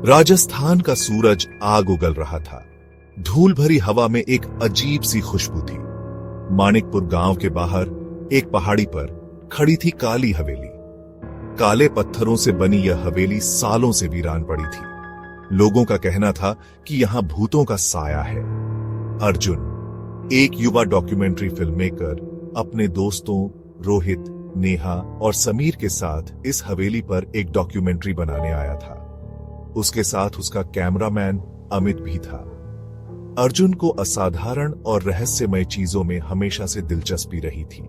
राजस्थान का सूरज आग उगल रहा था। धूल भरी हवा में एक अजीब सी खुशबू थी। मानिकपुर गांव के बाहर एक पहाड़ी पर खड़ी थी काली हवेली। काले पत्थरों से बनी यह हवेली सालों से वीरान पड़ी थी। लोगों का कहना था कि यहां भूतों का साया है। अर्जुन, एक युवा डॉक्यूमेंट्री फिल्ममेकर, अपने दोस्तों रोहित, नेहा और समीर के साथ इस हवेली पर एक डॉक्यूमेंट्री बनाने आया था। उसके साथ उसका कैमरामैन अमित भी था। अर्जुन को असाधारण और रहस्यमय चीजों में हमेशा से दिलचस्पी रही थी।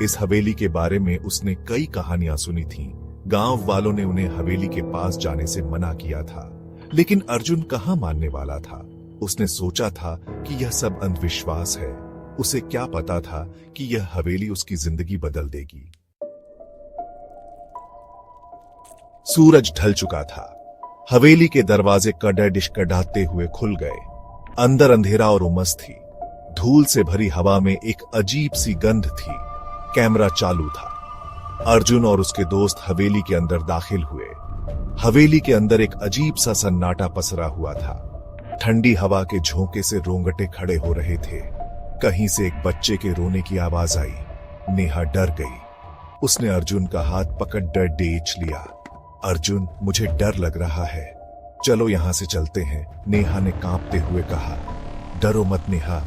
इस हवेली के बारे में उसने कई कहानियां सुनी थीं। गांव वालों ने उन्हें हवेली के पास जाने से मना किया था, लेकिन अर्जुन कहां मानने वाला था। उसने सोचा था कि यह सब अंधविश्वास है। उसे क्या पता था कि यह हवेली उसकी जिंदगी बदल देगी। सूरज ढल चुका था। हवेली के दरवाजे कड़ाडिश कड़ाते हुए खुल गए। अंदर अंधेरा और उमस थी। धूल से भरी हवा में एक अजीब सी गंध थी। कैमरा चालू था। अर्जुन और उसके दोस्त हवेली के अंदर दाखिल हुए। हवेली के अंदर एक अजीब सा सन्नाटा पसरा हुआ था। ठंडी हवा के झोंके से रोंगटे खड़े हो रहे थे। कहीं से एक बच्चे के रोने की आवाज आई। नेहा डर गई। उसने अर्जुन का हाथ पकड़ डर डेच लिया। अर्जुन, मुझे डर लग रहा है, चलो यहां से चलते हैं, नेहा ने कांपते हुए कहा। डरो मत नेहा,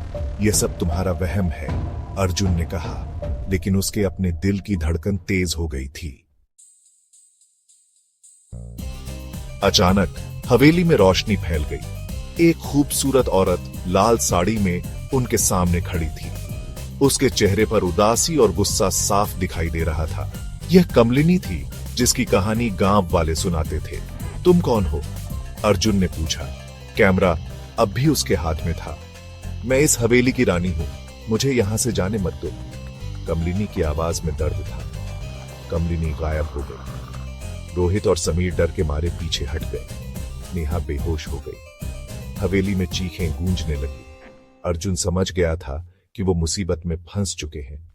यह सब तुम्हारा वहम है, अर्जुन ने कहा, लेकिन उसके अपने दिल की धड़कन तेज हो गई थी। अचानक हवेली में रोशनी फैल गई। एक खूबसूरत औरत लाल साड़ी में उनके सामने खड़ी थी। उसके चेहरे पर उदासी और गुस्सा साफ दिखाई दे रहा था। यह कमलिनी थी, जिसकी कहानी गांव वाले सुनाते थे। तुम कौन हो? अर्जुन ने पूछा। कैमरा अब भी उसके हाथ में था। मैं इस हवेली की रानी हूं, मुझे यहां से जाने मत दो। कमलिनी की आवाज में दर्द था। कमलिनी गायब हो गई। रोहित और समीर डर के मारे पीछे हट गए। नेहा बेहोश हो गई। हवेली में चीखें गूंजने लगी। अर्जुन समझ गया था कि वो मुसीबत में फंस चुके हैं।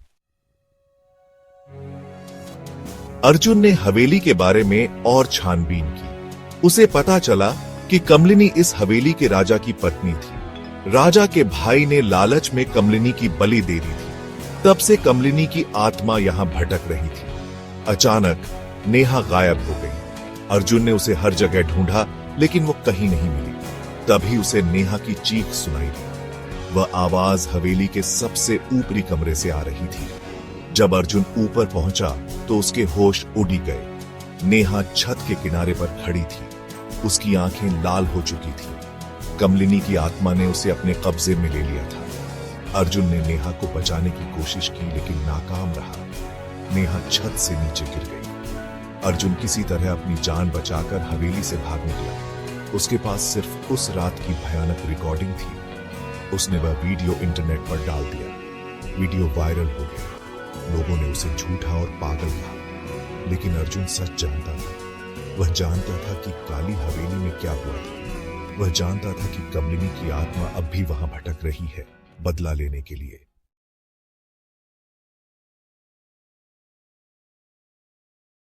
अर्जुन ने हवेली के बारे में और छानबीन की। उसे पता चला कि कमलिनी इस हवेली के राजा की पत्नी थी। राजा के भाई ने लालच में कमलिनी की बलि दे दी थी। तब से कमलिनी की आत्मा यहां भटक रही थी। अचानक नेहा गायब हो गई। अर्जुन ने उसे हर जगह ढूंढा, लेकिन वो कहीं नहीं मिली। तभी उसे नेहा की चीख सुनाई दी। वह आवाज हवेली के सबसे ऊपरी कमरे से आ रही थी। जब अर्जुन ऊपर पहुंचा तो उसके होश उड़ गए। नेहा छत के किनारे पर खड़ी थी। उसकी आंखें लाल हो चुकी थी। कमलिनी की आत्मा ने उसे अपने कब्जे में ले लिया था। अर्जुन ने नेहा को बचाने की कोशिश की, लेकिन नाकाम रहा। नेहा छत से नीचे गिर गई। अर्जुन किसी तरह अपनी जान बचाकर हवेली से भाग निकला। उसके पास सिर्फ उस रात की भयानक रिकॉर्डिंग थी। उसने वह वीडियो इंटरनेट पर डाल दिया। वीडियो वायरल हो गया। लोगों ने उसे झूठा और पागल कहा, लेकिन अर्जुन सच जानता था। वह जानता था कि काली हवेली में क्या हुआ था। वह जानता था कि कमलिनी की आत्मा अब भी वहां भटक रही है, बदला लेने के लिए।